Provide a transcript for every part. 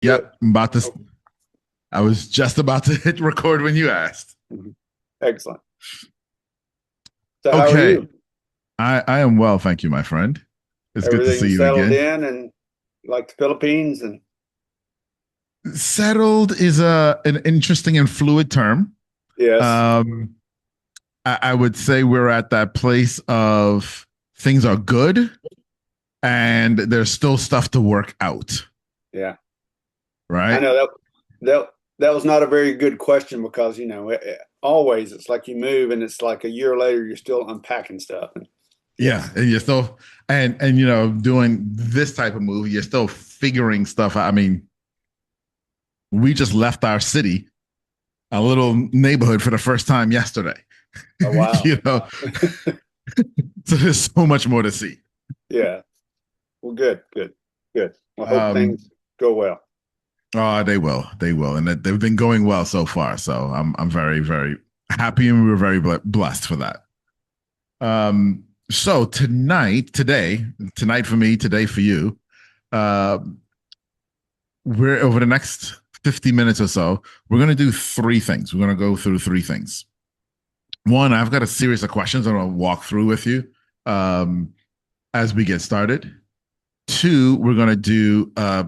Good. Yep, I'm about to. Oh, I was just about to hit record when you asked. mhm. Excellent. So, how are Okay, you? I am well, thank you, my friend. It's good to Everything see you settled again. in and like the Philippines? And Settled is a an interesting and fluid term. yes, Um, I would say we're at that place of things are good and there's still stuff to work out, yeah, I right? know that that was not a very good question because always it's like you move and it's like a year later you're still unpacking stuff. And Yeah, yes, and you're still and doing this type of movie, you're still figuring stuff out. I mean, we just left our city, a little neighborhood for the first time yesterday. oh wow, you know, so there's so much more to see. yeah. Well, good, good, good. I hope Um, things go well. oh, they will, and they've been going well so far. So I'm very very happy, and we were very blessed for that. So tonight for me, today for you, uh, we're over the next 50 minutes or so. We're gonna do three things. We're gonna go through three things. One, I've got a series of questions I'm gonna walk through with you um, as we get started. Two, we're going to do a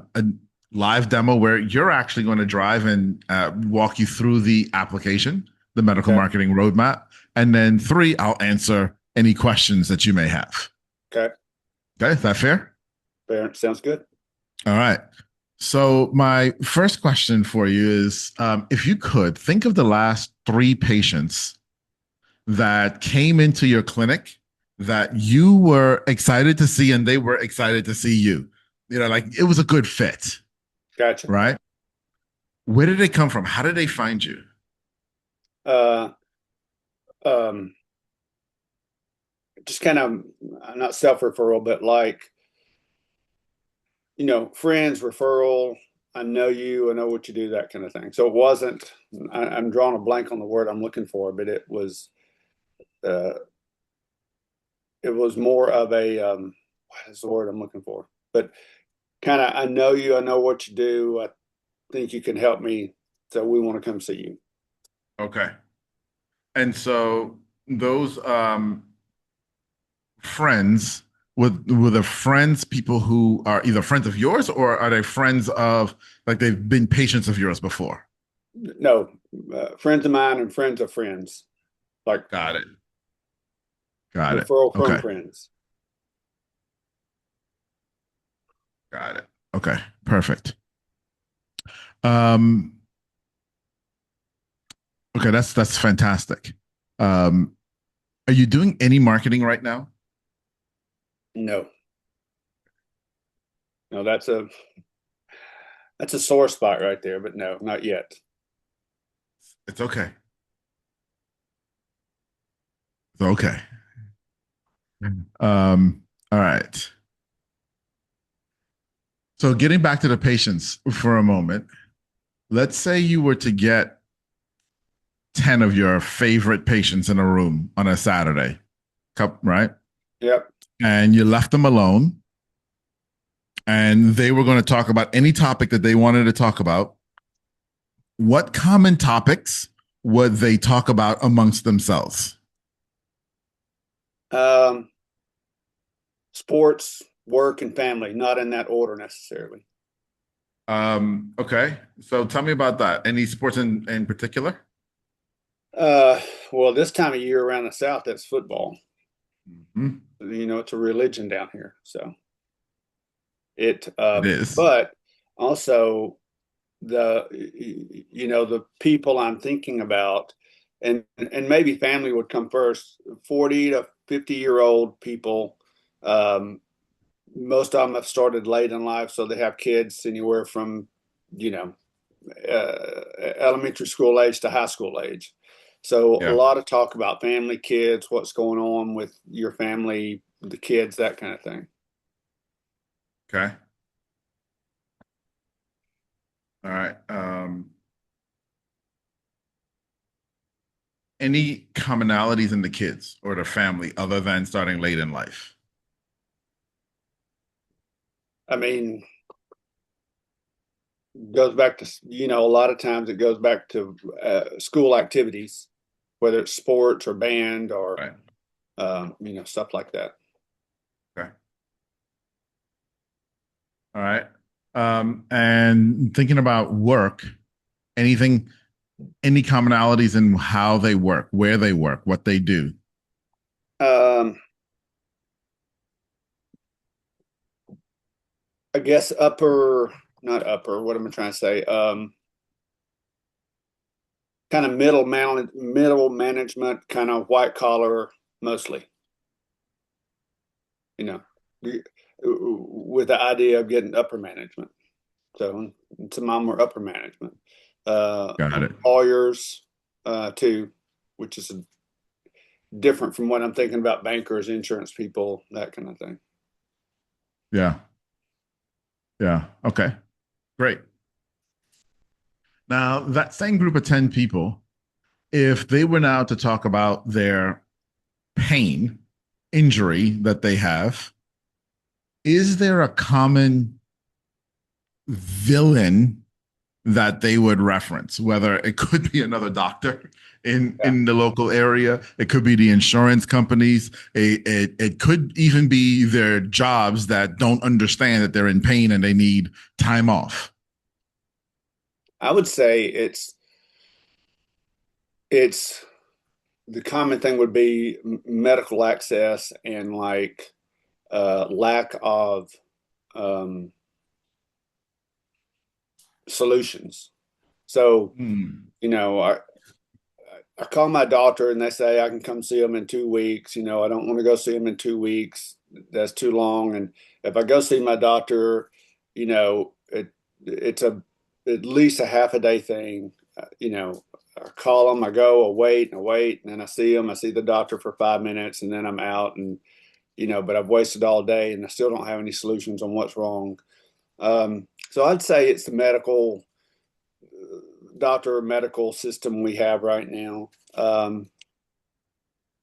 live demo where you're actually going to drive and walk you through the application, the medical Okay, marketing roadmap. And then three, I'll answer any questions that you may have. okay, Okay, is that fair? fair. Sounds good. All right. So, my first question for you is if you could think of the last three patients that came into your clinic that you were excited to see and they were excited to see you. Like it was a good fit, Gotcha. right? Where did they come from? How did they find you? Uh, um, just kind of not self-referral, but like friends, referral. I know you, I know what you do, that kind of thing. So it wasn't, I'm drawing a blank on the word I'm looking for, but uh, it was more of a, what is the word I'm looking for? But kind of, I know you, I know what you do. I think you can help me. So we want to come see you. Okay. And so those friends were the friends people who are either friends of yours or are they friends of like they've been patients of yours before? No, friends of mine and friends of friends, like Got it. Got it. referral from Okay. friends. Got it. Okay. Perfect. Um, okay, that's fantastic. Um, are you doing any marketing right now? No, no, that's a sore spot right there, but no, not yet. It's okay. It's okay. All right. So getting back to the patients for a moment, let's say you were to get 10 of your favorite patients in a room on a Saturday, right? Yep. And you left them alone and they were going to talk about any topic that they wanted to talk about. What common topics would they talk about amongst themselves? Um, Sports, work, and family, not in that order necessarily. Okay. So tell me about that. Any sports in particular? Uh, well, this time of year around the South, that's football. Mm-hmm. It's a religion down here. So it, It is. but also the people I'm thinking about, and maybe family would come first. 40 to 50-year-old people. Most of them have started late in life, so they have kids anywhere from, you know, elementary school age to high school age. So a Yeah. lot of talk about family, kids, what's going on with your family, the kids, that kind of thing. Okay. All right. Any commonalities in the kids or the family other than starting late in life? I mean, Goes back to, a lot of times it goes back to school activities, whether it's sports or band or, Right. stuff like that. Okay. All right. And thinking about work, anything, any commonalities in how they work, where they work, what they do? Um, I guess not upper, what am I trying to say? Kind of middle management, kind of white collar mostly, you know, with the idea of getting upper management. So some of them are upper management. Uh, Got it. Lawyers, too, which is different from what I'm thinking about bankers, insurance people, that kind of thing. Yeah. Yeah. Okay. Great. Now, that same group of 10 people, if they were now to talk about their pain, injury that they have, is there a common villain that they would reference? Whether it could be another doctor Yeah. in the local area, it could be the insurance companies, it could even be their jobs that don't understand that they're in pain and they need time off. I would say it's the common thing would be medical access and like lack of um, solutions. So, Mm. you know, I call my doctor and they say I can come see them in 2 weeks. I don't want to go see them in 2 weeks. That's too long. And if I go see my doctor, it's at least a half a day thing. I call them, I go, I wait and I wait, and then I see them. I see the doctor for 5 minutes, and then I'm out. And but I've wasted all day, and I still don't have any solutions on what's wrong. So I'd say it's the doctor medical system we have right now.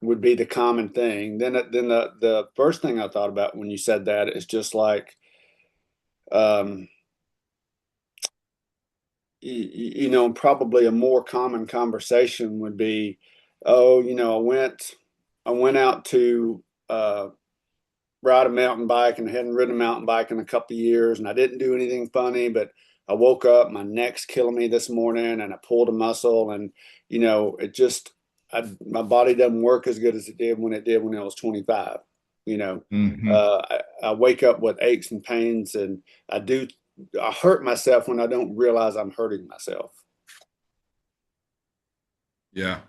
Would be the common thing. Then the first thing I thought about when you said that is just like, um, probably a more common conversation would be, oh, I went out to ride a mountain bike and I hadn't ridden a mountain bike in a couple of years and I didn't do anything funny, but I woke up, my neck's killing me this morning and I pulled a muscle and, it just, my body doesn't work as good as it did when I was 25. You know, Hmm. I wake up with aches and pains and I do, I hurt myself when I don't realize I'm hurting myself. Yeah.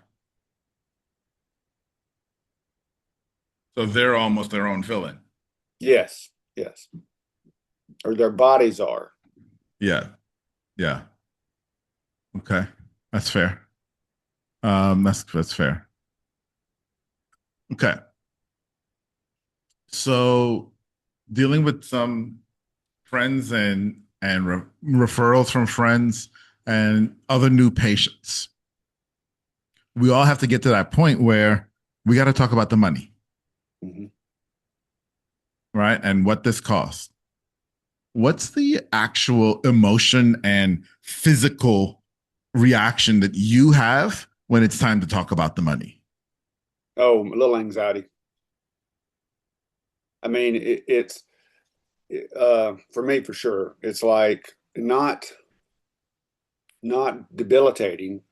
So they're almost their own villain. Yes, yes. Or their bodies are. Yeah. Yeah. Okay. That's fair. That's fair. Okay. So dealing with some friends and referrals from friends and other new patients, we all have to get to that point where we got to talk about the money, Mhm. right? And what this costs. What's the actual emotion and physical reaction that you have when it's time to talk about the money? Oh, a little anxiety. I mean, it's for me for sure. It's like not debilitating,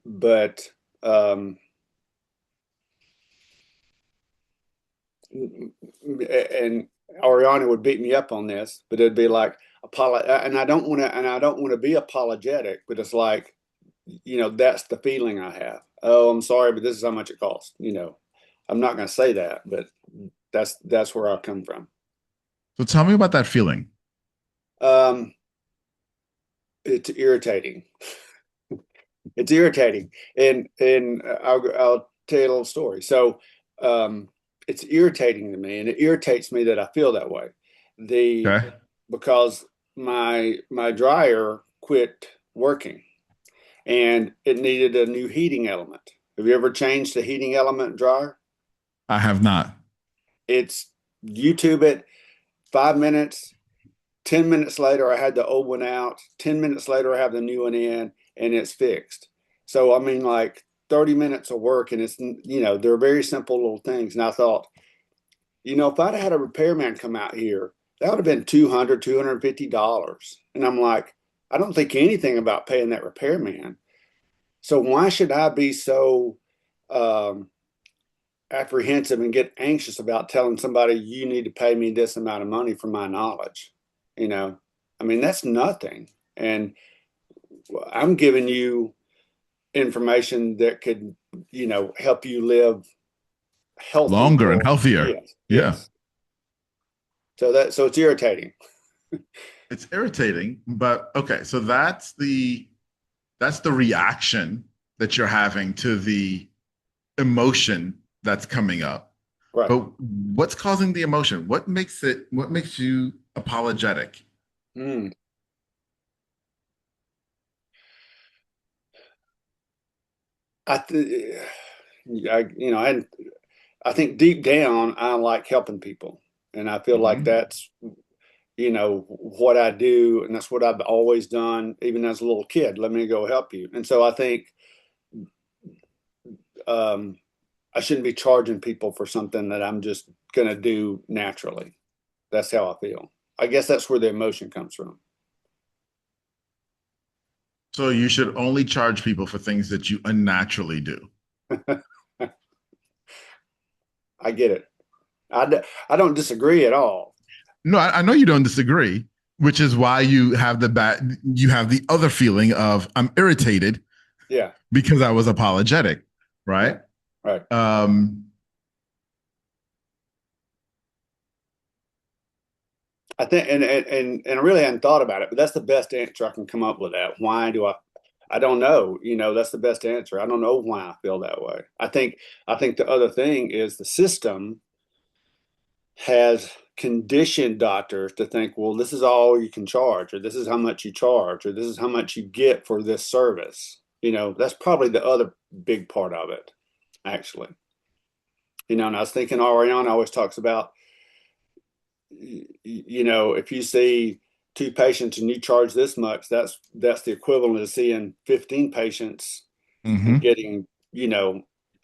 but and Ariana would beat me up on this, but it'd be like and I don't want to be apologetic, but it's like, that's the feeling I have. Oh, I'm sorry, but this is how much it costs. I'm not going to say that, but that's where I come from. So tell me about that feeling. Um, it's irritating. It's irritating, and I'll tell you a little story. So, um, it's irritating to me, and it irritates me that I feel that way. The Okay. Because my dryer quit working, and it needed a new heating element. Have you ever changed the heating element dryer? I have not. It's YouTube it, 5 minutes. 10 minutes later, I had the old one out. 10 minutes later, I have the new one in and it's fixed. So, I mean, like 30 minutes of work and they're very simple little things. And I thought, if I'd had a repairman come out here, that would have been $250. And I'm like, I don't think anything about paying that repairman. So why should I be so um, apprehensive and get anxious about telling somebody you need to pay me this amount of money for my knowledge? You know, I mean, that's nothing. And I'm giving you information that could, help you live healthy Longer and for, healthier. yes, Yeah. yes. So it's irritating. It's irritating, but okay, so that's the reaction that you're having to the emotion that's coming up. Right. But what's causing the emotion? What makes you apologetic? Mm. I, th- I, I think deep down, I like helping people. And I feel like Hmm. that's, what I do. And that's what I've always done, even as a little kid. Let me go help you. And so I think um, I shouldn't be charging people for something that I'm just going to do naturally. That's how I feel. I guess that's where the emotion comes from. So you should only charge people for things that you unnaturally do. I get it. I don't disagree at all. No, I know you don't disagree, which is why you have the other feeling of I'm irritated Yeah. because I was apologetic, Right. right? Right. Um, I think, and I really hadn't thought about it, but that's the best answer I can come up with. That why do I don't know. That's the best answer. I don't know why I feel that way. I think the other thing is the system has conditioned doctors to think, well, this is all you can charge, or this is how much you charge, or this is how much you get for this service. That's probably the other big part of it, actually. And I was thinking Ariana always talks about, if you see two patients and you charge this much, that's the equivalent of seeing 15 patients and mhm, getting,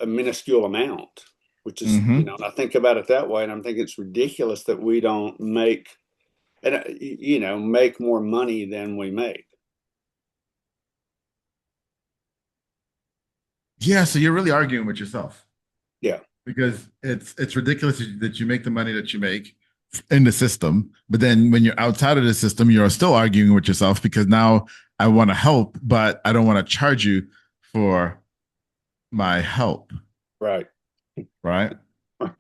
a minuscule amount, which is, mhm. and I think about it that way. And I'm thinking it's ridiculous that we don't make more money than we make. Yeah, so you're really arguing with yourself Yeah. because it's ridiculous that you make the money that you make in the system, but then when you're outside of the system, you're still arguing with yourself because now I want to help, but I don't want to charge you for my help, Right. right? Right.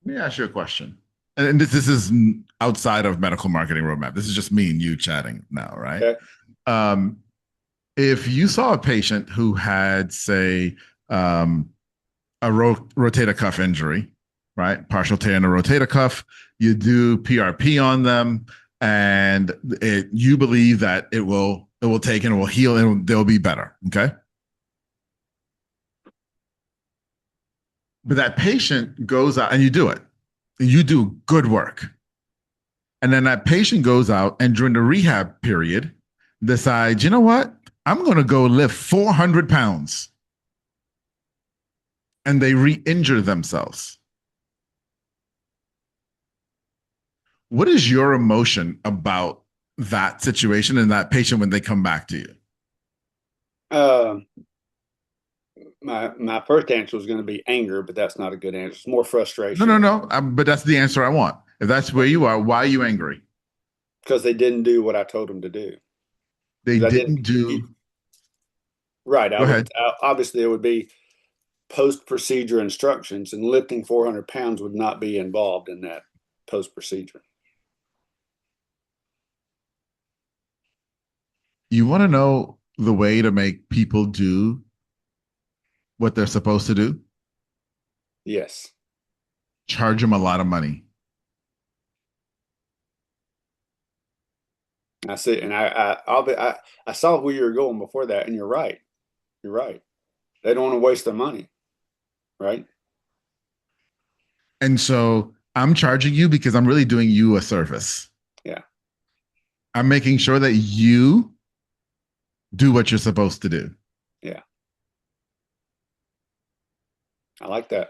Let me ask you a question. And this is outside of medical marketing roadmap. This is just me and you chatting now, right? Okay. Um, if you saw a patient who had, say, um, a rotator cuff injury, right? Partial tear in the rotator cuff. You do PRP on them, and you believe that it will take and it will heal and they'll be better. Okay, but that patient goes out and you do it. You do good work, and then that patient goes out and during the rehab period decides, you know what? I'm going to go lift 400 pounds, and they re-injure themselves. What is your emotion about that situation and that patient when they come back to you? Uh, my first answer was going to be anger, but that's not a good answer. It's more No, no, frustration no. But that's the answer I want. If that's where you are, why are you angry? because they didn't do what I told them to do. They Because I didn't. didn't do. Right. I Go would ahead. obviously it would be post procedure instructions, and lifting 400 pounds would not be involved in that post procedure. You want to know the way to make people do what they're supposed to do? Yes, Charge them a lot of money. I see, and I saw where you were going before that, and you're right. You're right. They don't want to waste their money, right? And so I'm charging you because I'm really doing you a service. Yeah, I'm making sure that you do what you're supposed to do. yeah. I like that.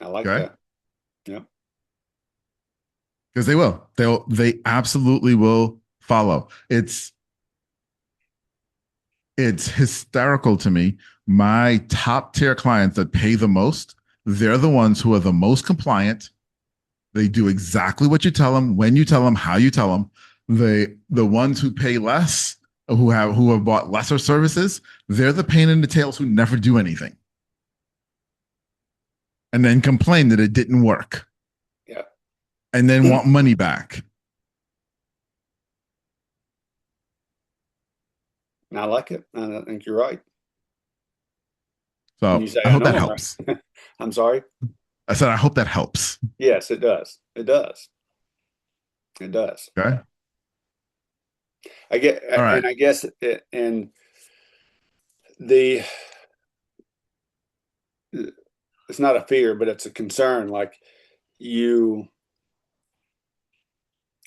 I like Okay. that. Yeah. Because they will. They absolutely will follow. It's hysterical to me. My top tier clients that pay the most, they're the ones who are the most compliant. They do exactly what you tell them, when you tell them, how you tell them. The ones who pay less, who have bought lesser services, they're the pain in the tails who never do anything and then complain that it didn't work Yeah. and then want money back. I like it. I think you're right. And you So say, I I hope that know I'm helps. right. I'm sorry. I said I hope that helps. Yes, it does. It does. It does. Okay. I get, All right. and I guess, and the, it's not a fear, but it's a concern. Like you,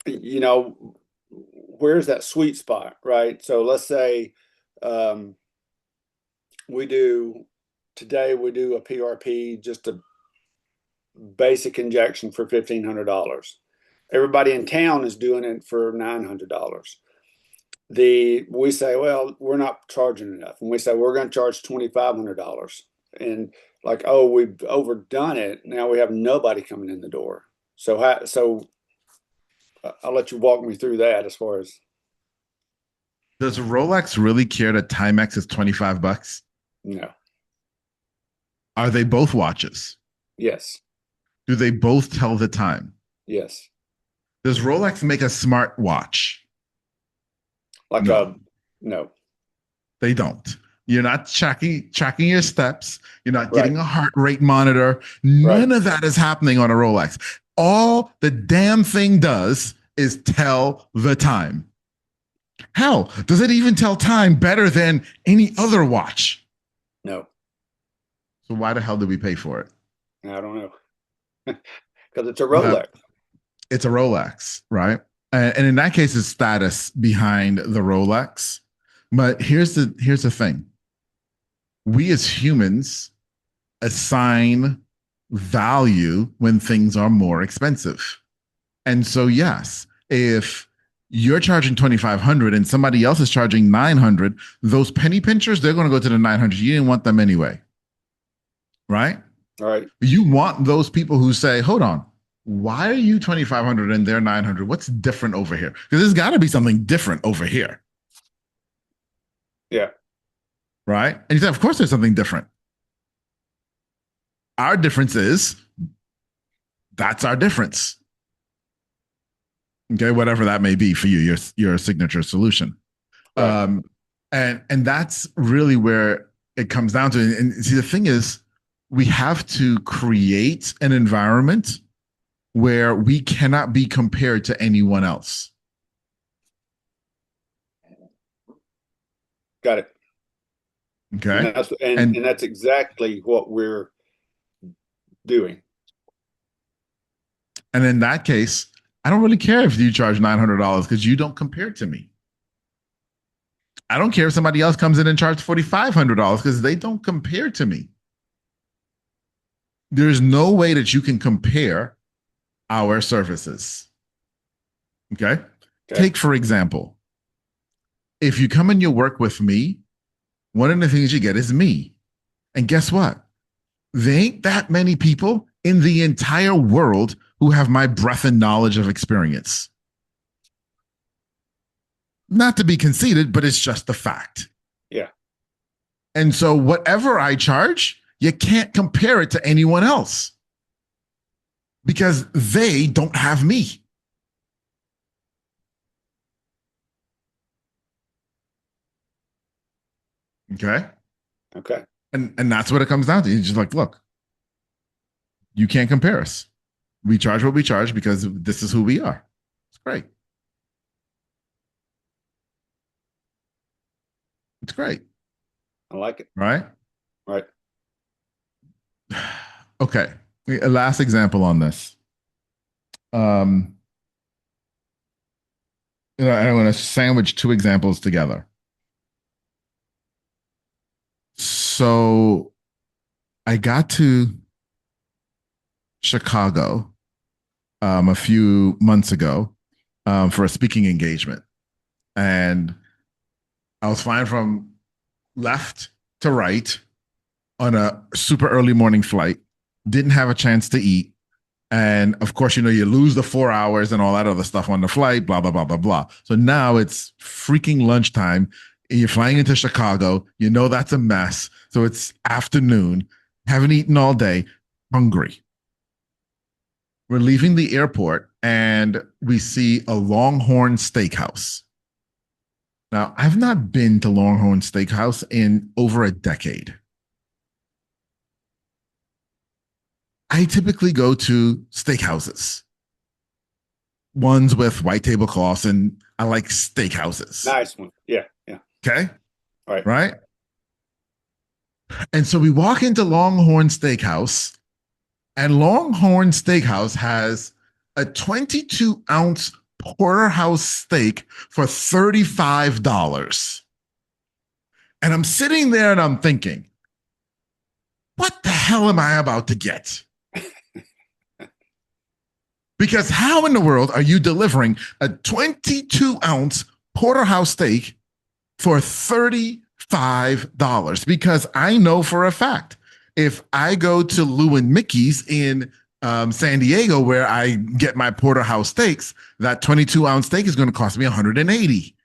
you know, where's that sweet spot, right? So let's say, um, we do today, we do a PRP, just a basic injection for $1,500. Everybody in town is doing it for $900. We say, well, we're not charging enough, and we say we're going to charge $2,500, and like, oh, we've overdone it. Now we have nobody coming in the door. So I'll let you walk me through that as far as Does Rolex really care that Timex is $25? no, Are they both watches? yes, Do they both tell the time? yes, Does Rolex make a smart watch? like No, no, they don't. You're not tracking your steps. You're not right, getting a heart rate monitor. right, None of that is happening on a Rolex. All the damn thing does is tell the time. Hell, does it even tell time better than any other watch? no, So why the hell did we pay for it? I don't know because it's a Well, Rolex, it's a Rolex, right? And in that case, it's status behind the Rolex. But here's the thing: we as humans assign value when things are more expensive. And so, yes, if you're charging 2,500 and somebody else is charging 900, those penny pinchers, they're going to go to the 900. You didn't want them anyway, right? right? You want those people who say, hold on, why are you 2,500 and they're 900? What's different over here? Because there's got to be something different over here, Yeah, right? And you say, of course, there's something different. Our difference is that's our difference. Okay, whatever that may be for you, your signature solution. right. Um, and that's really where it comes down to. And see, the thing is, we have to create an environment where we cannot be compared to anyone else. Got it. And Okay. that's And and that's exactly what we're doing. and in that case, I don't really care if you charge $900 because you don't compare to me. I don't care if somebody else comes in and charges $4,500 because they don't compare to me. There's no way that you can compare our services. Okay. Okay. Take, for example, if you come and you work with me, one of the things you get is me. And guess what? There ain't that many people in the entire world who have my breadth and knowledge of experience. Not to be conceited, but it's just the fact. Yeah. And so, whatever I charge, you can't compare it to anyone else because they don't have me. Okay. Okay. And that's what it comes down to. It's just like, look, you can't compare us. We charge what we charge because this is who we are. It's great. It's great, I like it. right? Right. Okay. A last example on this. Um, I'm going to sandwich two examples together. So I got to Chicago a few months ago for a speaking engagement, and I was flying from left to right on a super early morning flight. Didn't have a chance to eat. And of course, you lose the 4 hours and all that other stuff on the flight, blah, blah, blah, blah, blah. So now it's freaking lunchtime. And you're flying into Chicago. You know that's a mess. So it's afternoon. Haven't eaten all day. Hungry. We're leaving the airport and we see a Longhorn Steakhouse. Now, I've not been to Longhorn Steakhouse in over a decade. I typically go to steakhouses, ones with white tablecloths, and I like steakhouses. Nice one. Yeah. Yeah. Okay. Right. Right. And so we walk into Longhorn Steakhouse, and Longhorn Steakhouse has a 22-ounce porterhouse steak for $35. And I'm sitting there and I'm thinking, what the hell am I about to get? Because how in the world are you delivering a 22-ounce porterhouse steak for $35? Because I know for a fact, if I go to Lou and Mickey's in San Diego, where I get my porterhouse steaks, that 22-ounce steak is going to cost me 180.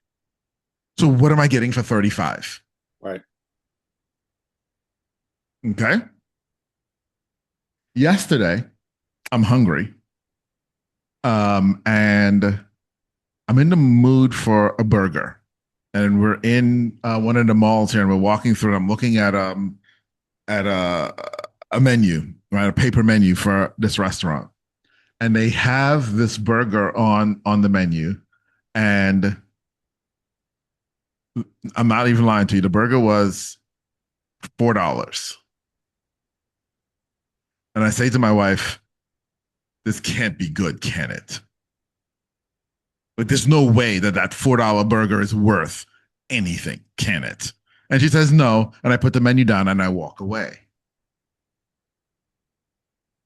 So what am I getting for 35? Right. Okay. Yesterday, I'm hungry. And I'm in the mood for a burger. And we're in one of the malls here, and we're walking through. And I'm looking at a menu, right, a paper menu for this restaurant, and they have this burger on the menu, and I'm not even lying to you. The burger was $4, and I say to my wife, "This can't be good, can it? Like, there's no way that that $4 burger is worth anything, can it?" And she says no, and I put the menu down and I walk away.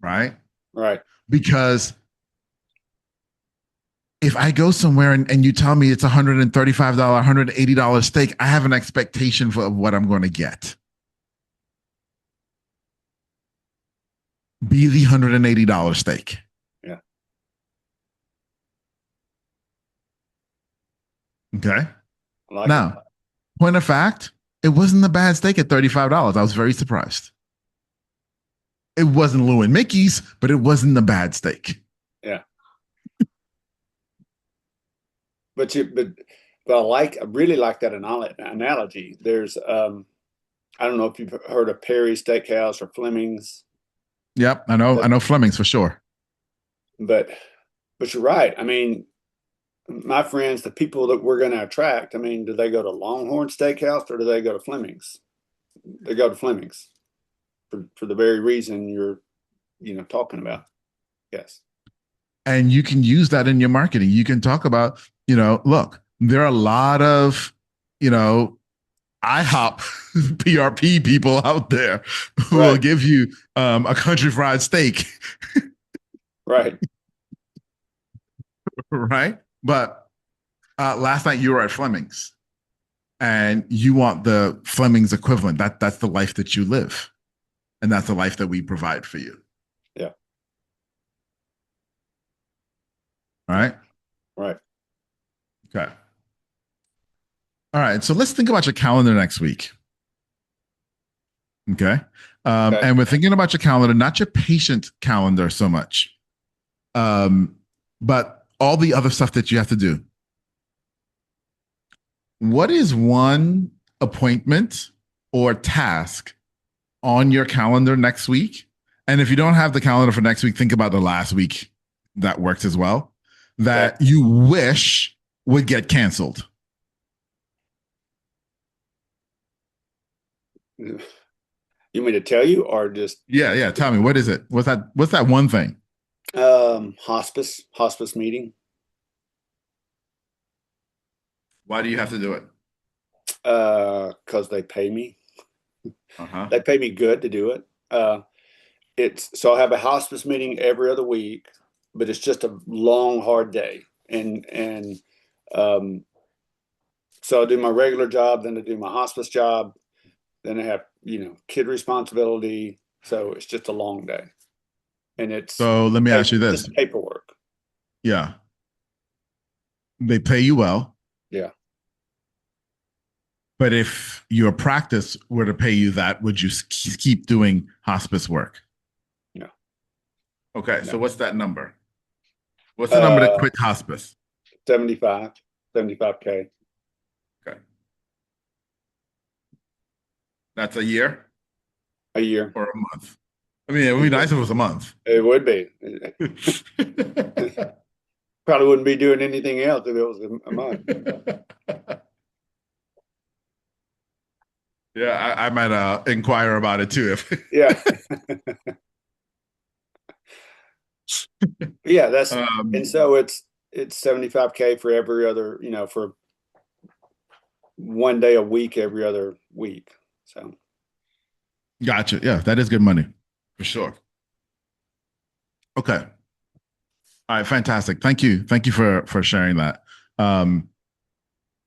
Right? Right. Because if I go somewhere and you tell me it's $135, $180 steak, I have an expectation for what I'm going to get. Be the $180 steak. Yeah. Okay. I like Now, it. point of fact, it wasn't a bad steak at $35. I was very surprised. It wasn't Lou and Mickey's, but it wasn't a bad steak. Yeah. But I really like that analogy. There's I don't know if you've heard of Perry's Steakhouse or Fleming's, Yep, I know Fleming's for sure. but you're right. I mean, my friends, the people that we're going to attract, I mean, do they go to Longhorn Steakhouse or do they go to Fleming's? They go to Fleming's for the very reason you're, talking about. Yes. And you can use that in your marketing. You can talk about, look, there are a lot of, IHOP PRP people out there who will Right. give you a country fried steak, Right. right? But last night you were at Fleming's, and you want the Fleming's equivalent. That's the life that you live, and that's the life that we provide for you. Yeah. All right. Right. Okay. All right. So let's think about your calendar next week. Okay. Okay. And we're thinking about your calendar, not your patient calendar so much, but all the other stuff that you have to do. What is one appointment or task on your calendar next week? And if you don't have the calendar for next week, think about the last week that works as well, that Okay. you wish would get canceled. You mean to tell you or just Yeah, yeah. Tell me, what is it? What's that one thing? hospice meeting? Why do you have to do it? Because they pay me. Uh-huh. They pay me good to do it. It's so I have a hospice meeting every other week, but it's just a long, hard day. And um, so I do my regular job, then I do my hospice job, then I have, kid responsibility. So it's just a long day. And it's So let me ask you this. just paperwork. Yeah. They pay you well, Yeah. but if your practice were to pay you that, would you keep doing hospice work? No. Okay, so No. what's that number? What's the number to Uh quit hospice? 75, 75K Okay. That's a year a year. or a month? I mean, it A would be year. nice if it was a month. It would be. Probably wouldn't be doing anything else if it was a month. Yeah, I might inquire about it too. If Yeah. Yeah, and um, so it's 75K for every other, for one day a week every other week. So gotcha. Yeah, that is good money for sure. Okay. All right, fantastic. Thank you for sharing that. Um,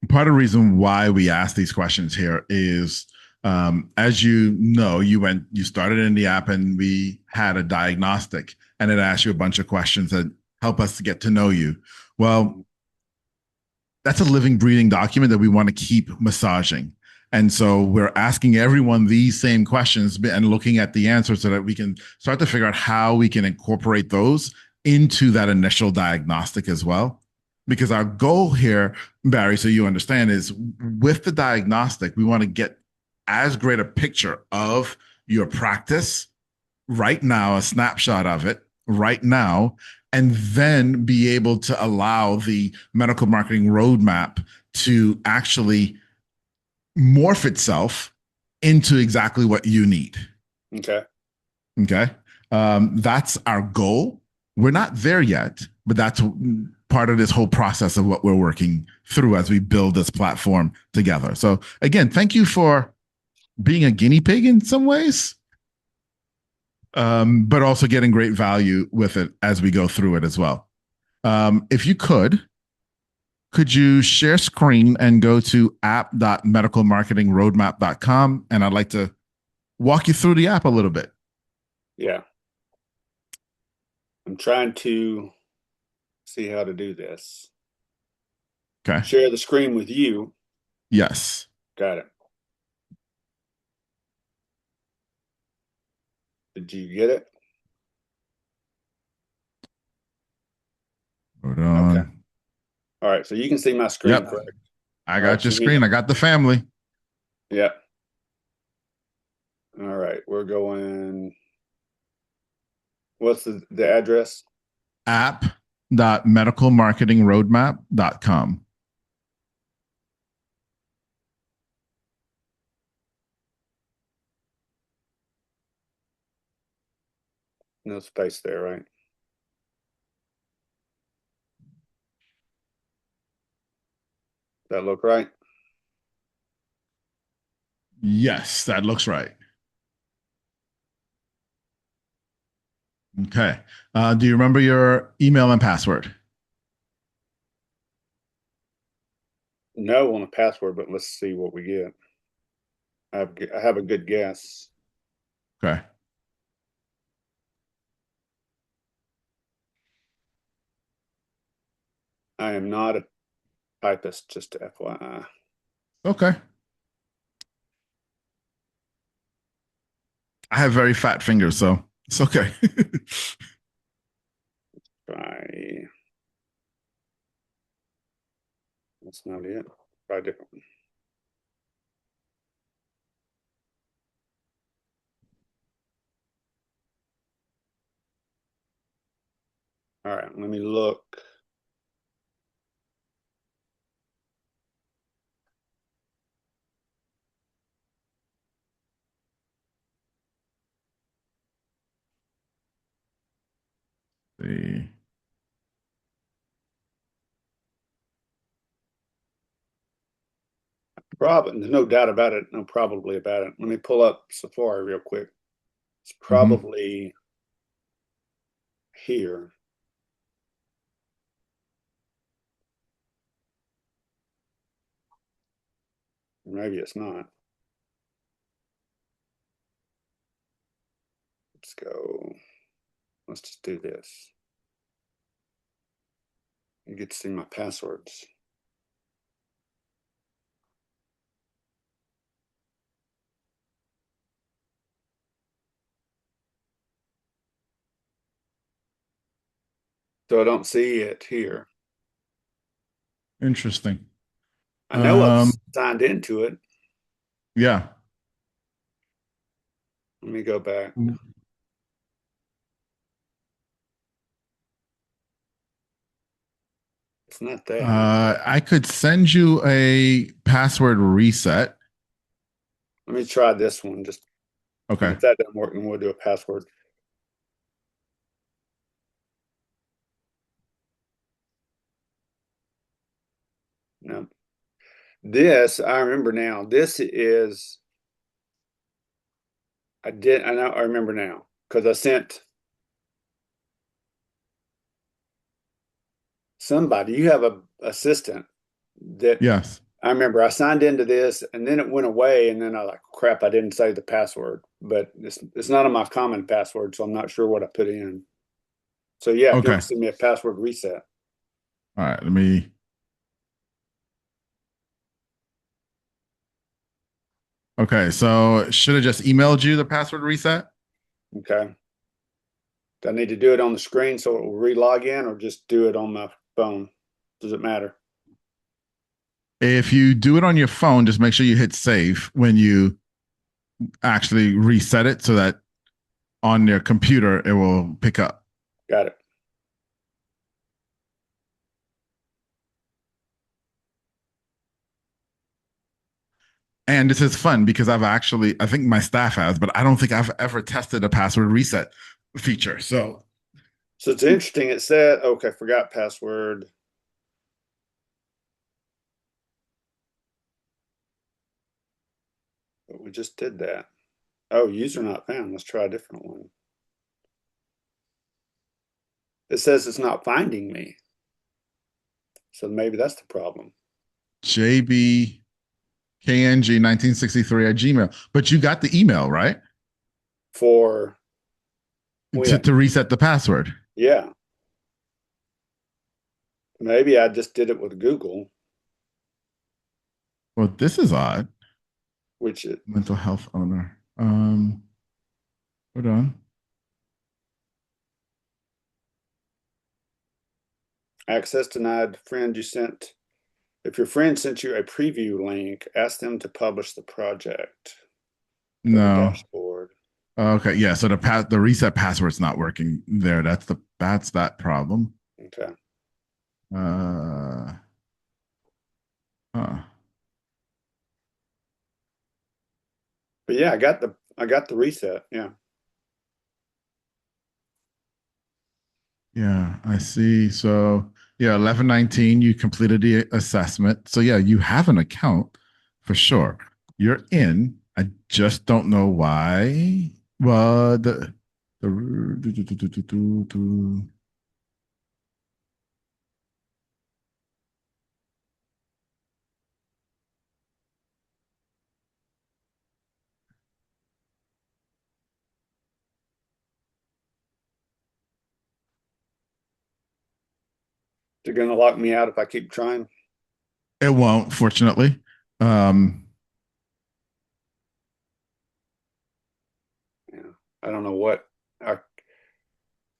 Part of the reason why we ask these questions here is, as you know, you started in the app and we had a diagnostic and it asked you a bunch of questions that help us to get to know you. Well, that's a living, breathing document that we want to keep massaging. And so we're asking everyone these same questions and looking at the answers so that we can start to figure out how we can incorporate those into that initial diagnostic as well. Because our goal here, Barry, so you understand, is with the diagnostic, we want to get as great a picture of your practice right now, a snapshot of it right now, and then be able to allow the medical marketing roadmap to actually morph itself into exactly what you need. okay. Okay. That's our goal. We're not there yet, but that's part of this whole process of what we're working through as we build this platform together. So, again, thank you for being a guinea pig in some ways, but also getting great value with it as we go through it as well. If you could you share screen and go to app.medicalmarketingroadmap.com? And I'd like to walk you through the app a little bit. Yeah. I'm trying to see how to do this. Okay. Share the screen with you. Yes. Got it. Did you get it? Hold Okay. on. All right. So you can see my screen, Yep. correct? I All right. got your So you need, screen. I got the family. yeah. All right. We're going, what's the address? App.medicalmarketingroadmap.com. No space there, right? That look right? Yes, that looks right. Okay. Do you remember your email and password? No on the password, but let's see what we get. I have a good guess. Okay. I am not a typist, just FYI. Okay. I have very fat fingers, so it's okay. Try. That's not it. Try a different one. All right, let me look. see. Probably, there's no doubt about it. No, probably about it. Let me pull up Safari real quick. It's Mm-hmm. probably here. Maybe it's not. Let's go. Let's just do this. You get to see my passwords. So I don't see it here. Interesting. I know I've Um, signed into it. yeah. Let me go back. It's not that. I could send you a password reset. Let me try this one. Just and Okay. if that doesn't work, then we'll do a password. No. This I remember now. This is I know I remember now because I sent somebody. You have a assistant that Yes. I remember I signed into this and then it went away and then I like crap I didn't say the password. But it's not on my common password, so I'm not sure what I put in. So yeah, if you want Okay. to send me a password reset. All right. Let me. Okay. So should have just emailed you the password reset? Okay. Do I need to do it on the screen so it will re-log in or just do it on my phone? Does it matter? If you do it on your phone, just make sure you hit save when you actually reset it so that on your computer it will pick up. Got it. And this is fun because I think my staff has, but I don't think I've ever tested a password reset feature. So, So it's interesting. It said, okay, forgot password. But we just did that. Oh, user not found. Let's try a different one. It says it's not finding me. So maybe that's the problem. JBKNG1963 at Gmail. But you got the email, right? For when? To reset the password. Yeah. Maybe I just did it with Google, Well, this is odd. which it, Mental health owner. Hold on. access denied. Friend you sent. If your friend sent you a preview link, ask them to publish the project. Go to No. dashboard. Okay, yeah. So the reset password's not working there. That's that problem. Okay. Uh, huh. But yeah, I got the reset. Yeah. Yeah, I see. So yeah, 11/19, you completed the assessment. So yeah, you have an account for sure. You're in. I just don't know why. Well, the They're gonna lock me out if I keep trying. it won't, fortunately. Um, Yeah. I don't know what I,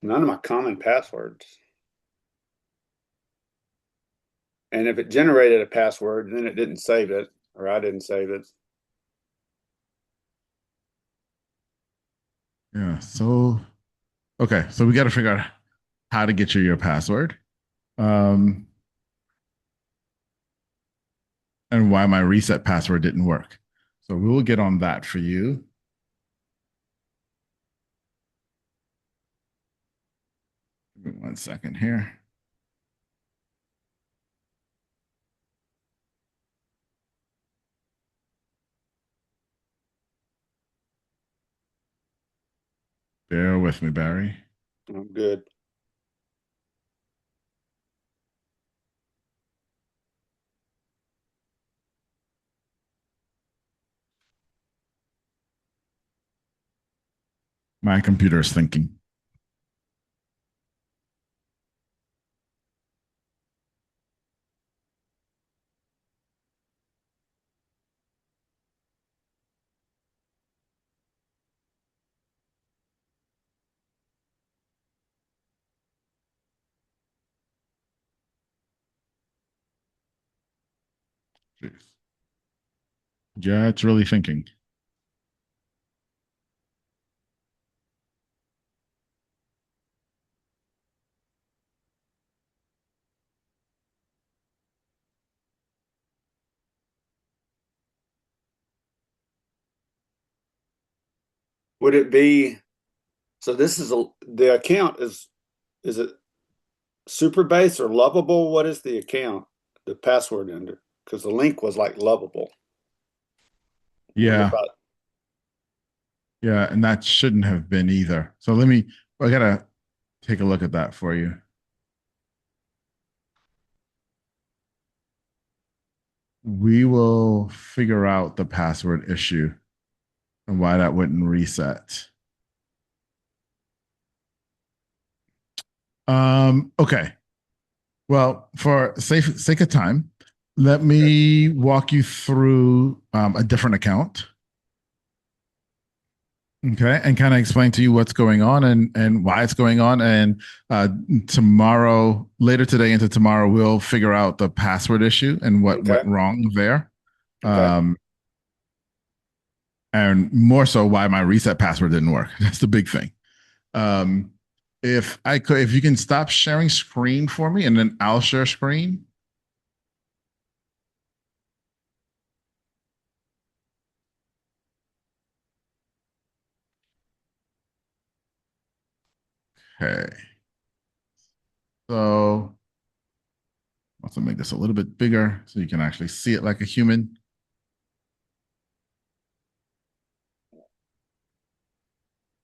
none of my common passwords. And if it generated a password, then it didn't save it, or I didn't save it. yeah. So okay, so we got to figure out how to get you your password. Um, and why my reset password didn't work. So we will get on that for you. Give me 1 second here. Bear with me, Barry. I'm good. My computer is thinking. Jeez. Yeah, it's really thinking. Would it be so? This is the account is it super base or lovable? What is the account, the password under? Because the link was like lovable. Wonder if Yeah, yeah, and that shouldn't have been either. So I gotta take a look at that for you. We will figure out the password issue and why that wouldn't reset. Okay. Well, for sake of time, let me walk you through a different account. Okay, and kind of explain to you what's going on and why it's going on. And uh, tomorrow, later today into tomorrow, we'll figure out the password issue and what okay, went wrong there. okay. Um, and more so, why my reset password didn't work. That's the big thing. Um, if you can stop sharing screen for me, and then I'll share screen. Okay. So let's make this a little bit bigger so you can actually see it like a human.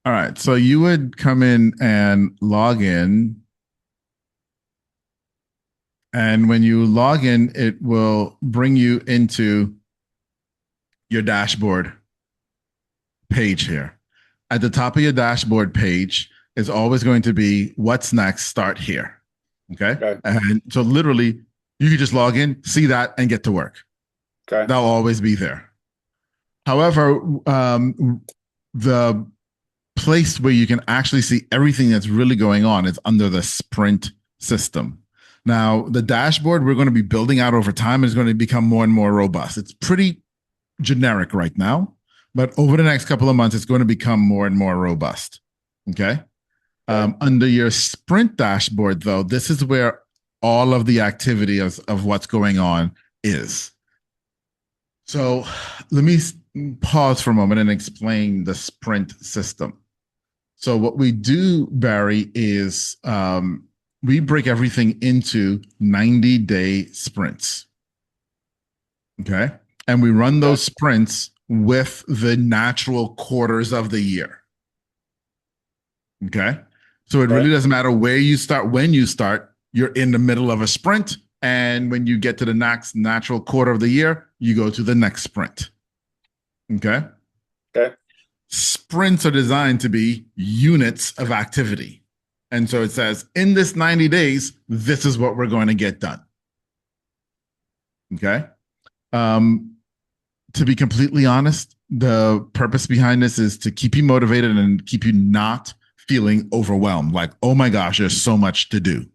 All right. So you would come in and log in. And when you log in, it will bring you into your dashboard page here. At the top of your dashboard page is always going to be what's next, start here. Okay. Okay. And so literally, you can just log in, see that, and get to work. Okay. That'll always be there. However, the place where you can actually see everything that's really going on is under the sprint system. Now, the dashboard we're going to be building out over time is going to become more and more robust. It's pretty generic right now, but over the next couple of months, it's going to become more and more robust. Okay. Okay. Under your sprint dashboard, though, this is where all of the activity of what's going on is. So let me pause for a moment and explain the sprint system. So what we do, Barry, is we break everything into 90-day sprints. Okay. And we run Okay. those sprints with the natural quarters of the year. Okay. So it really Okay. doesn't matter where you start, when you start, you're in the middle of a sprint. And when you get to the next natural quarter of the year, you go to the next sprint. Okay. Okay. Sprints are designed to be units of activity. And so it says, in this 90 days, this is what we're going to get done. Okay. Um, to be completely honest, the purpose behind this is to keep you motivated and keep you not feeling overwhelmed. Like, oh my gosh, there's so much to do.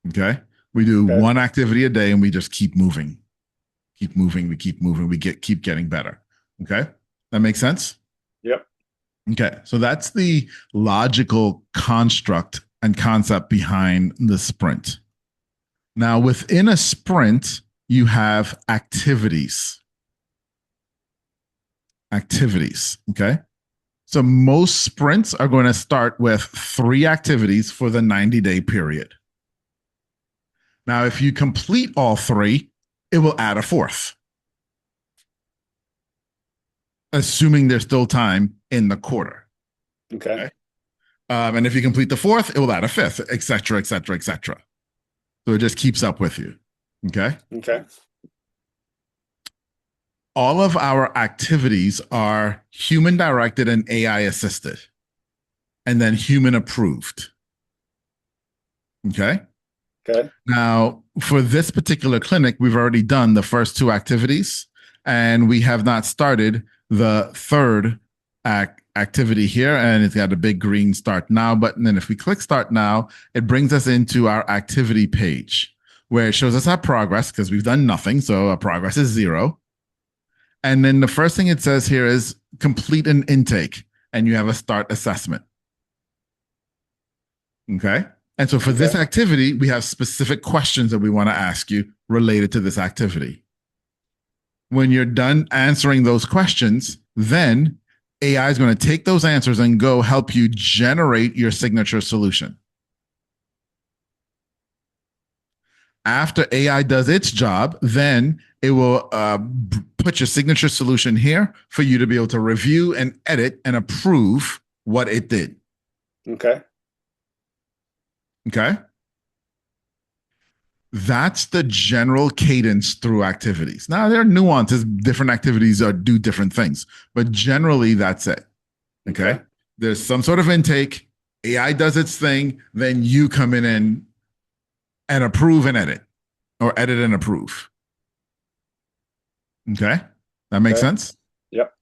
Okay. We do Okay. one activity a day and we just keep moving, keep moving. We keep moving. Keep getting better. Okay. That makes sense. Yep. Okay. So that's the logical construct and concept behind the sprint. Now, within a sprint, you have activities. Activities. Okay. So most sprints are going to start with 3 activities for the 90-day period. Now, if you complete all 3, it will add a 4th, assuming there's still time in the quarter. Okay. And if you complete the 4th, it will add a 5th, et cetera, et cetera, et cetera. So it just keeps up with you. Okay. Okay. All of our activities are human directed and AI assisted, and then human approved. Okay. Okay. Now, for this particular clinic, we've already done the first 2 activities, and we have not started the third activity here. And it's got a big green start now button. And if we click start now, it brings us into our activity page where it shows us our progress because we've done nothing. So our progress is 0. And then the first thing it says here is complete an intake, and you have a start assessment. Okay. And so for this activity, we have specific questions that we want to ask you related to this activity. When you're done answering those questions, then AI is going to take those answers and go help you generate your signature solution. After AI does its job, then it will put your signature solution here for you to be able to review and edit and approve what it did. Okay. Okay. That's the general cadence through activities. Now, there are nuances. Different activities do different things, but generally, that's it. Okay. There's some sort of intake. AI does its thing. Then you come in and approve and edit, or edit and approve. Okay. That makes sense? Yep.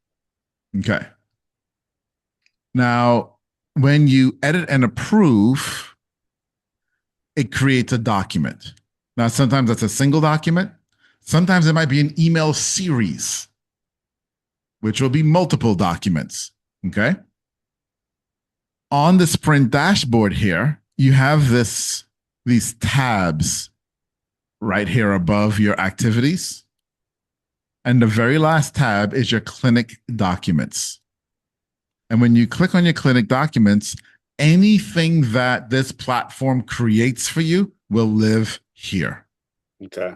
Okay. Now, when you edit and approve, it creates a document. Now, sometimes that's a single document. Sometimes it might be an email series, which will be multiple documents. Okay. On the sprint dashboard here, you have these tabs right here above your activities. And the very last tab is your clinic documents. And when you click on your clinic documents, anything that this platform creates for you will live here. Okay.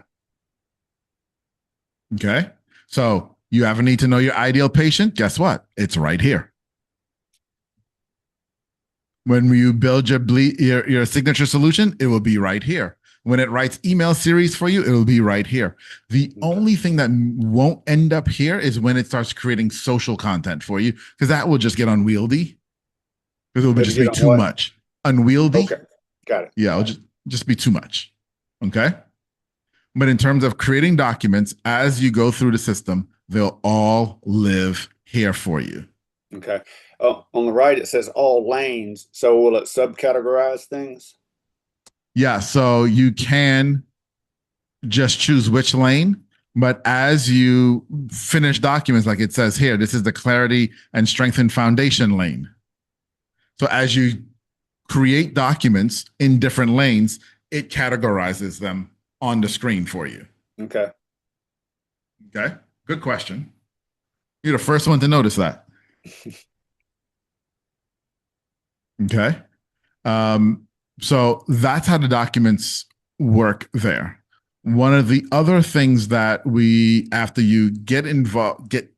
Okay. So you ever need to know your ideal patient? Guess what? It's right here. When you build your signature solution, it will be right here. When it writes email series for you, it will be right here. The only thing that won't end up here is when it starts creating social content for you, because that will just get unwieldy. Because it will just be too much. Unwieldy. Okay. Got it. Yeah, it'll just be too much. Okay. But in terms of creating documents, as you go through the system, they'll all live here for you. Okay. Oh, on the right, it says all lanes. So will it subcategorize things? Yeah. So you can just choose which lane. But as you finish documents, like it says here, this is the clarity and strengthen foundation lane. So as you create documents in different lanes, it categorizes them on the screen for you. Okay. Okay. Good question. You're the first one to notice that. Okay. So that's how the documents work there. One of the other things that after you get involved, get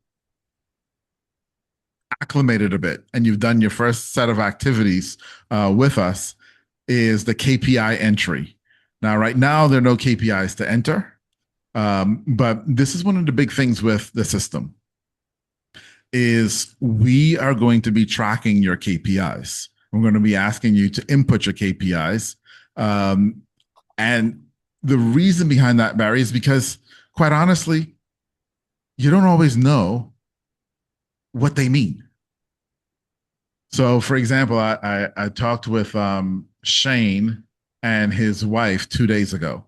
acclimated a bit, and you've done your first set of activities with us, is the KPI entry. Now, right now, there are no KPIs to enter, but this is one of the big things with the system is we are going to be tracking your KPIs. We're going to be asking you to input your KPIs. And the reason behind that, Barry, is because, quite honestly, you don't always know what they mean. So, for example, I talked with Shane and his wife 2 days ago,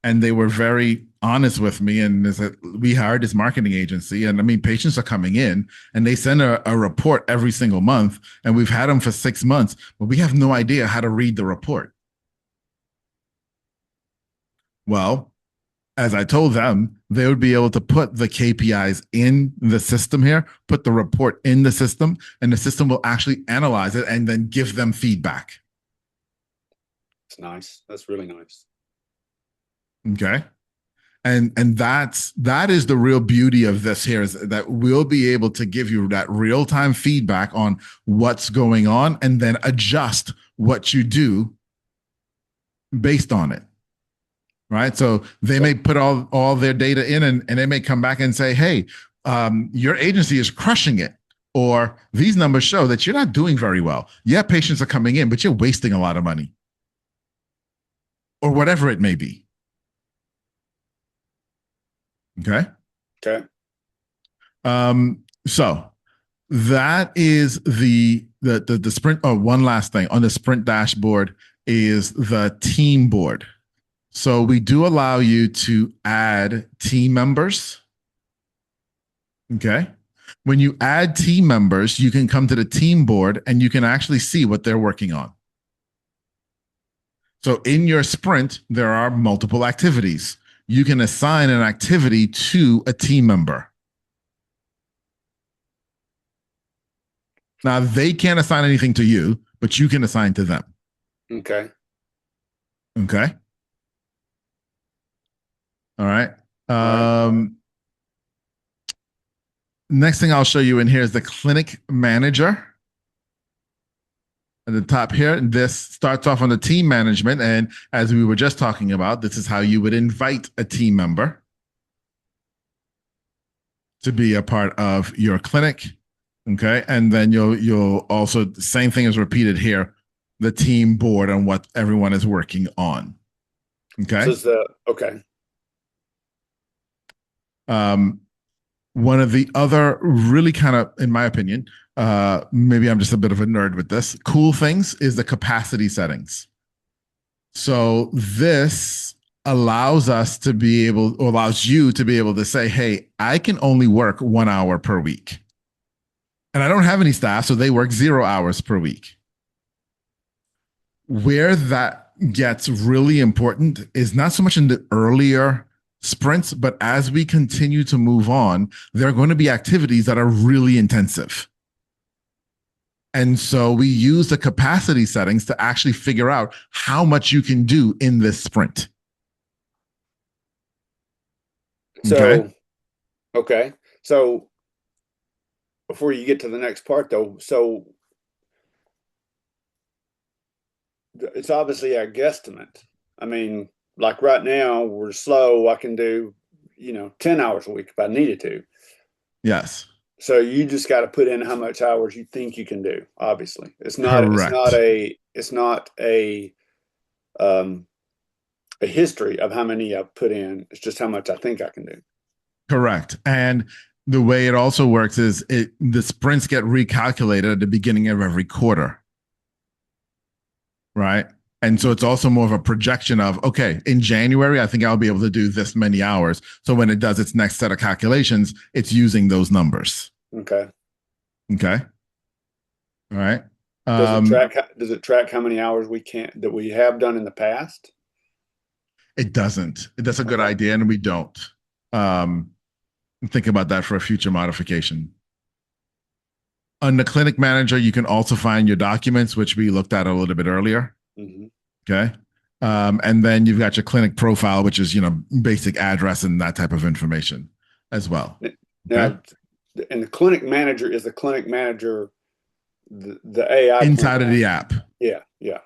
and they were very honest with me. And they said, we hired this marketing agency, and I mean, patients are coming in, and they send a report every single month, and we've had them for 6 months, but we have no idea how to read the report. Well, as I told them, they would be able to put the KPIs in the system here, put the report in the system, and the system will actually analyze it and then give them feedback. It's nice. That's really nice. Okay. And that is the real beauty of this here, is that we'll be able to give you that real-time feedback on what's going on and then adjust what you do based on it. Right. So they So, may put all their data in, and they may come back and say, hey, your agency is crushing it. Or these numbers show that you're not doing very well. Yeah, patients are coming in, but you're wasting a lot of money. Or whatever it may be. Okay. okay. So that is the sprint. Oh, one last thing on the sprint dashboard is the team board. So we do allow you to add team members. Okay. When you add team members, you can come to the team board and you can actually see what they're working on. So in your sprint, there are multiple activities. You can assign an activity to a team member. Now, they can't assign anything to you, but you can assign to them. Okay. Okay. All right. All right. Next thing I'll show you in here is the clinic manager. At the top here, this starts off on the team management. And as we were just talking about, this is how you would invite a team member to be a part of your clinic. Okay. And then you'll also, same thing is repeated here, the team board on what everyone is working on. So Okay. is the okay. One of the other really kind of, in my opinion, maybe I'm just a bit of a nerd with this, cool things is the capacity settings. So this allows us to be able, or allows you to be able to say, hey, I can only work 1 hour per week. And I don't have any staff, so they work 0 hours per week. Where that gets really important is not so much in the earlier sprints, but as we continue to move on, there are going to be activities that are really intensive. And so we use the capacity settings to actually figure out how much you can do in this sprint. Okay. So okay. So before you get to the next part though, so it's obviously a guesstimate. I mean, like right now we're slow. I can do, 10 hours a week if I needed to. Yes. So you just got to put in how much hours you think you can do. Obviously, Correct. it's not um, a history of how many I've put in. It's just how much I think I can do. Correct. And the way it also works is the sprints get recalculated at the beginning of every quarter. Right. And so it's also more of a projection of, okay, in January, I think I'll be able to do this many hours. So when it does its next set of calculations, it's using those numbers. Okay. Okay. All right. Does it Um, track? Does it track how many hours we can that we have done in the past? it doesn't. That's a good Okay. idea, and we don't. Um, think about that for a future modification. On the clinic manager, you can also find your documents, which we looked at a little bit earlier. Hmm. Okay. And then you've got your clinic profile, which is, basic address and that type of information as well. Okay. Now, and the clinic manager is the clinic manager, the AI clinic Inside of manager. the app. Yeah, yeah.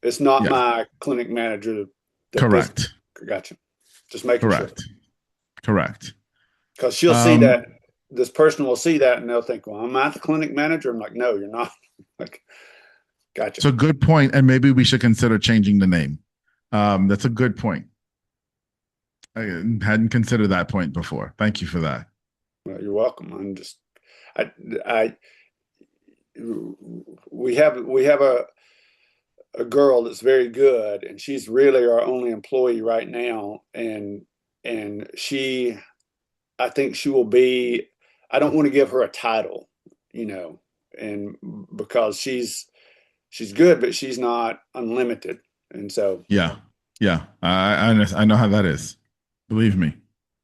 It's not Yeah. my clinic manager that this. Correct. Gotcha. Just making sure. Correct. Correct. Because she'll see that Um, this person will see that and they'll think, well, am I the clinic manager? I'm like, no, you're not. Like, gotcha. so good point, and maybe we should consider changing the name. That's a good point. I hadn't considered that point before. Thank you for that. Well, you're welcome. I, we have a girl that's very good, and she's really our only employee right now, and I think she will be. I don't want to give her a title, you know, and because she's good, but she's not unlimited, and so Yeah. Yeah. I know how that is. Believe me.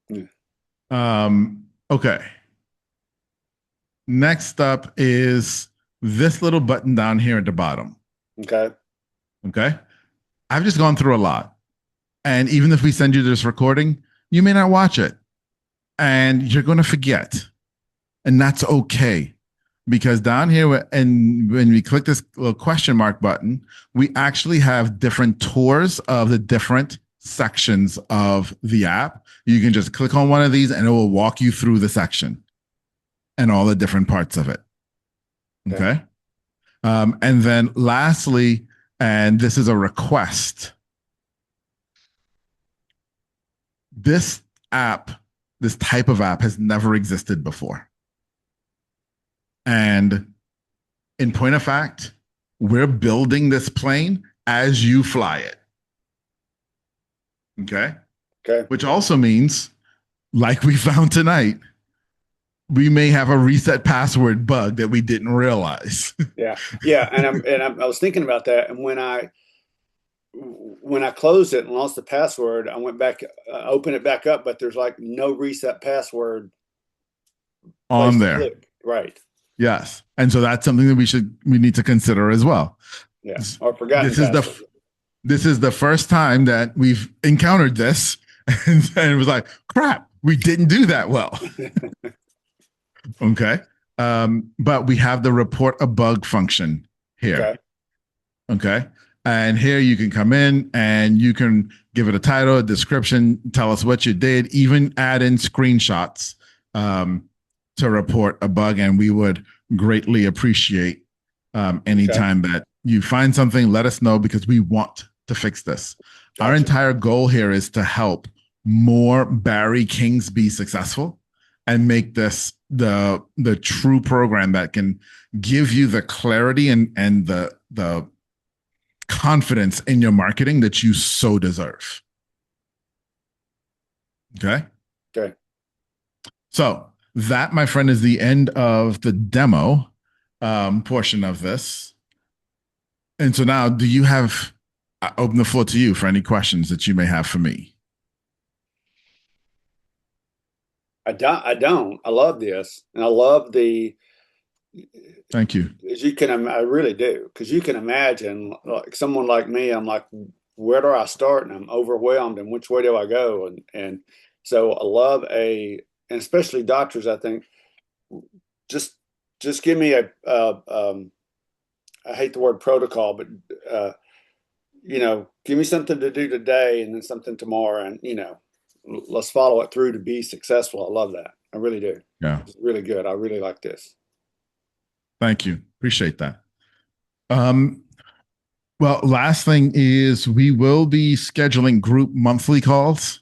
Yeah. Okay. Next up is this little button down here at the bottom. Okay. Okay. I've just gone through a lot. And even if we send you this recording, you may not watch it and you're going to forget. And that's okay. Because down here, and when we click this little question mark button, we actually have different tours of the different sections of the app. You can just click on one of these and it will walk you through the section and all the different parts of it. Okay. Okay. And then lastly, and this is a request, this app, this type of app has never existed before. And in point of fact, we're building this plane as you fly it. Okay. Okay. Which also means, like we found tonight, we may have a reset password bug that we didn't realize. Yeah. Yeah. I was thinking about that. And when I closed it and lost the password, I went back, opened it back up, but there's like no reset password place On to there. click. Right. Yes. And so that's something that we need to consider as well. Yeah. Or forgotten This is password. the first time that we've encountered this, and it was like, crap, we didn't do that well. Okay. But we have the report a bug function here. Okay. Okay. And here you can come in and you can give it a title, a description, tell us what you did, even add in screenshots to report a bug. And we would greatly appreciate Okay. anytime that you find something, let us know because we want to fix this. Our Gotcha. entire goal here is to help more Barry Kings be successful and make this the true program that can give you the clarity and the confidence in your marketing that you so deserve. Okay. Okay. So that, my friend, is the end of the demo portion of this. And so now, do you have? I open the floor to you for any questions that you may have for me. I don't. I don't. I love this, and I love the. Thank you. As you can, I really do, because you can imagine, like someone like me, I'm like, where do I start? And I'm overwhelmed, and which way do I go? And so I love and especially doctors. I think just just give me I hate the word protocol, but give me something to do today, and then something tomorrow, and let's follow it through to be successful. I love that. I really do. Yeah. It's really good. I really like this. Thank you. Appreciate that. Um, well, last thing is we will be scheduling group monthly calls.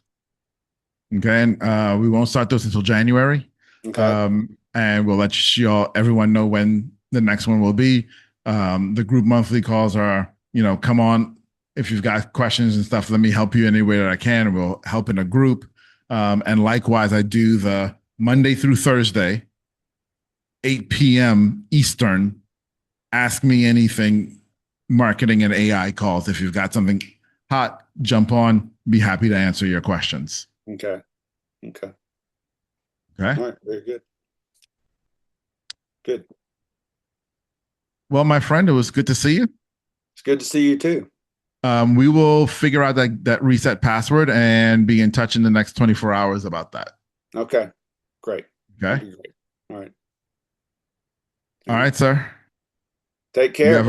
Okay. And we won't start those until January. Okay. And we'll let you all, everyone know when the next one will be. The group monthly calls are, come on. If you've got questions and stuff, let me help you any way that I can. We'll help in a group. And likewise, I do the Monday through Thursday, 8 p.m. Eastern, ask me anything marketing and AI calls. If you've got something hot, jump on, be happy to answer your questions. Okay. Okay. Okay. All right. Very good. Good. Well, my friend, it was good to see you. It's good to see you too. We will figure out that reset password and be in touch in the next 24 hours about that. Okay. Great. Okay. Great. All right. All right, sir. Take You care.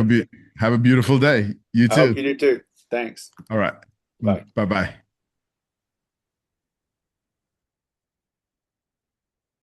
have a beautiful day. You I hope too. you do too. Thanks. All right. Bye. Bye bye.